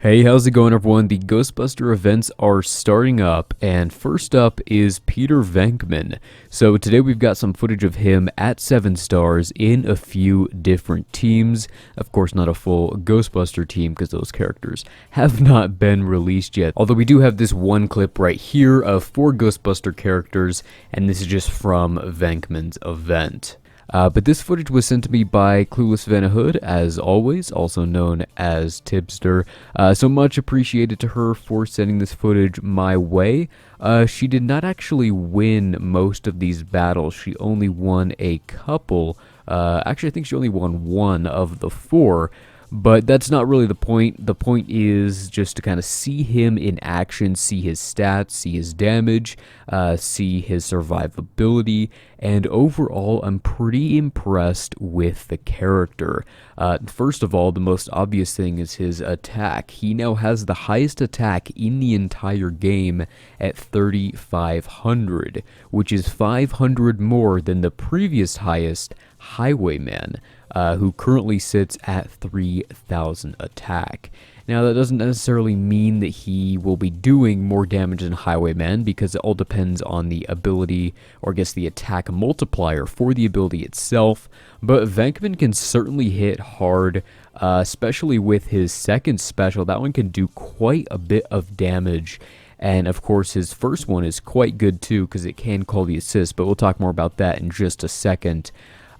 Hey, how's it going, everyone? The Ghostbuster events are starting up, and first up is Peter Venkman. So today we've got some footage of him at 7 stars in a few different teams. Of course, not a full Ghostbuster team because those characters have not been released yet. Although we do have this one clip right here of 4 Ghostbuster characters, and this is just from Venkman's event. But this footage was sent to me by Clueless Vanna Hood, as always, also known as Tipster. So much appreciated to her for sending this footage my way. She did not actually win most of these battles. She only won a couple. Actually, I think she only won 1 of the 4. But that's not really the point. The point is just to kind of see him in action, see his stats, see his damage, see his survivability, and overall, I'm pretty impressed with the character. First of all, the most obvious thing is his attack. He now has the highest attack in the entire game at 3,500, which is 500 more than the previous highest, Highwayman, who currently sits at 3,000 attack. Now, that doesn't necessarily mean that he will be doing more damage than Highwayman, because it all depends on the ability, or I guess the attack multiplier for the ability itself, but Venkman can certainly hit hard, especially with his second special. That one can do quite a bit of damage. And of course, his first one is quite good too, because it can call the assist, but we'll talk more about that in just a second.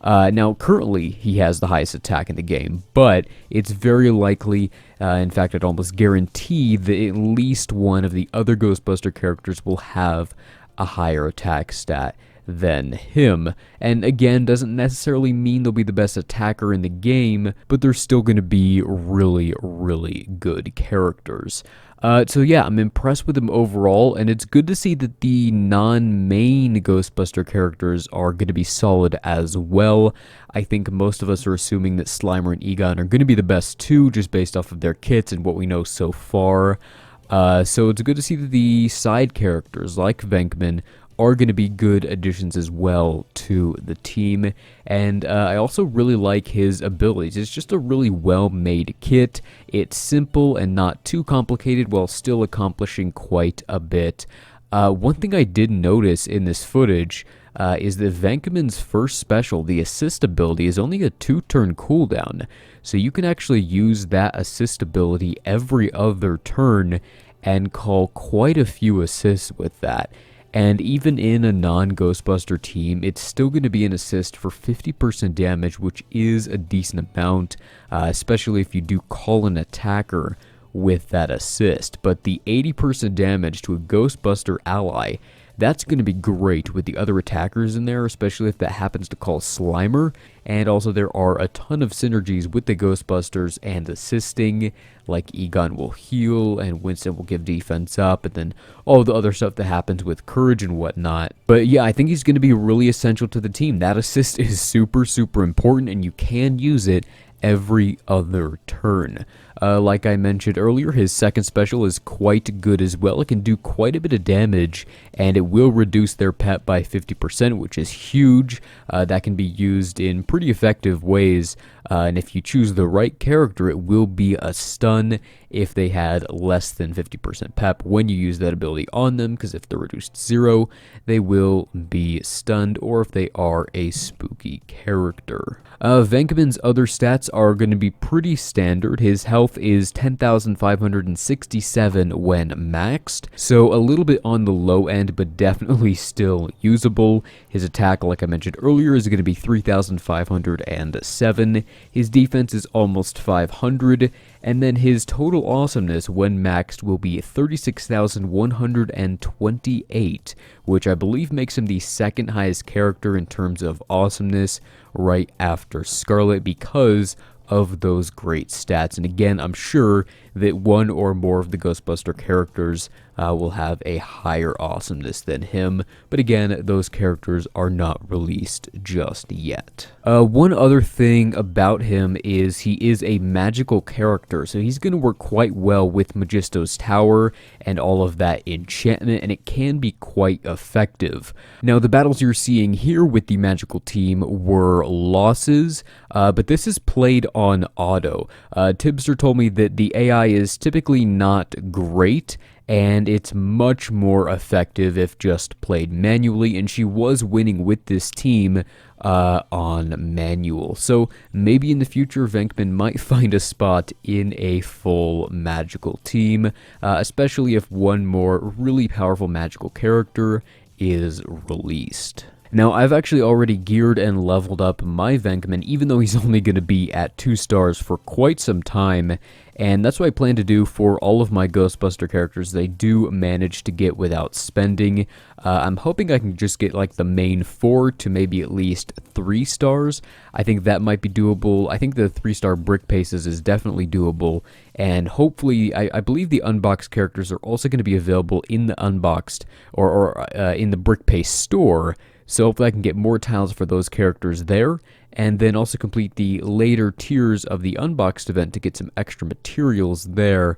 Now, currently, he has the highest attack in the game, but it's very likely, in fact, I'd almost guarantee that at least one of the other Ghostbuster characters will have a higher attack stat than him. And again, doesn't necessarily mean they'll be the best attacker in the game, but they're still going to be really, really good characters. So yeah, I'm impressed with him overall, and it's good to see that the non-main Ghostbuster characters are going to be solid as well. I think most of us are assuming that Slimer and Egon are going to be the best too, just based off of their kits and what we know so far. So it's good to see that the side characters, like Venkman, are going to be good additions as well to the team. And I also really like his abilities. It's just a really well-made kit. It's simple and not too complicated while still accomplishing quite a bit. One thing I did notice in this footage is that Venkman's first special, the assist ability, is only a 2-turn cooldown. So you can actually use that assist ability every other turn and call quite a few assists with that. And even in a non-Ghostbuster team, it's still going to be an assist for 50% damage, which is a decent amount, especially if you do call an attacker with that assist. But the 80% damage to a Ghostbuster ally, that's going to be great with the other attackers in there, especially if that happens to call Slimer. And also there are a ton of synergies with the Ghostbusters and assisting, like Egon will heal and Winston will give defense up, and then all the other stuff that happens with courage and whatnot. But yeah, I think he's going to be really essential to the team. That assist is super, super important, and you can use it every other turn. Like I mentioned earlier, his second special is quite good as well. It can do quite a bit of damage, and it will reduce their pep by 50%, which is huge. That can be used in pretty effective ways, and if you choose the right character, it will be a stun if they had less than 50% pep when you use that ability on them, because if they're reduced 0, they will be stunned, or if they are a spooky character. Venkman's other stats are going to be pretty standard. His health is 10,567 when maxed, so a little bit on the low end, but definitely still usable. His attack, like I mentioned earlier, is going to be 3,507. His defense is almost 500, and then his total awesomeness when maxed will be 36,128, which I believe makes him the second highest character in terms of awesomeness, right after Scarlet, because of those great stats. And again, I'm sure that one or more of the Ghostbuster characters will have a higher awesomeness than him, but again, those characters are not released just yet. One other thing about him is he is a magical character, so he's going to work quite well with Magisto's Tower and all of that enchantment, and it can be quite effective. Now, the battles you're seeing here with the magical team were losses, but this is played on auto. Tibster told me that the AI AI is typically not great, and it's much more effective if just played manually, and she was winning with this team on manual. So maybe in the future, Venkman might find a spot in a full magical team, especially if one more really powerful magical character is released. Now, I've actually already geared and leveled up my Venkman, even though he's only going to be at 2 stars for quite some time, and that's what I plan to do for all of my Ghostbuster characters. They do manage to get without spending. I'm hoping I can just get like the main 4 to maybe at least 3 stars. I think that might be doable. I think the 3-star brick paces is definitely doable, and hopefully, I believe the unboxed characters are also going to be available in the unboxed or in the brick pace store. So hopefully I can get more tiles for those characters there, and then also complete the later tiers of the unboxed event to get some extra materials there.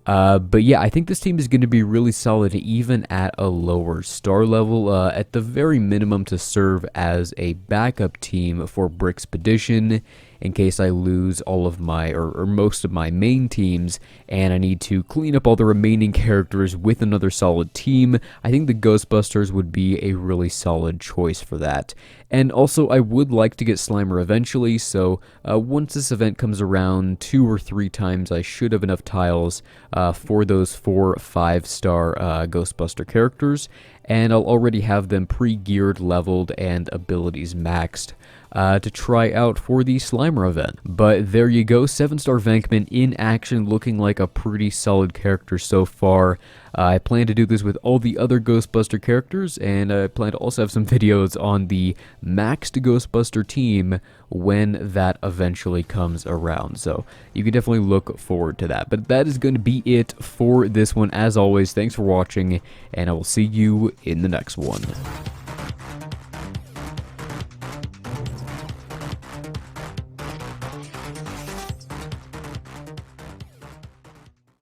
But yeah, I think this team is going to be really solid even at a lower star level, at the very minimum to serve as a backup team for Brickspedition in case I lose all of my, or most of my main teams, and I need to clean up all the remaining characters with another solid team. I think the Ghostbusters would be a really solid choice for that. And also, I would like to get Slimer eventually, so once this event comes around 2 or 3 times, I should have enough tiles for those 4 5-star Ghostbuster characters, and I'll already have them pre-geared, leveled, and abilities maxed to try out for the Slimer event. But there you go, 7-star Venkman in action, looking like a pretty solid character so far. I plan to do this with all the other Ghostbuster characters, and I plan to also have some videos on the maxed Ghostbuster team when that eventually comes around. So you can definitely look forward to that. But that is going to be it for this one. As always, thanks for watching, and I will see you in the next one.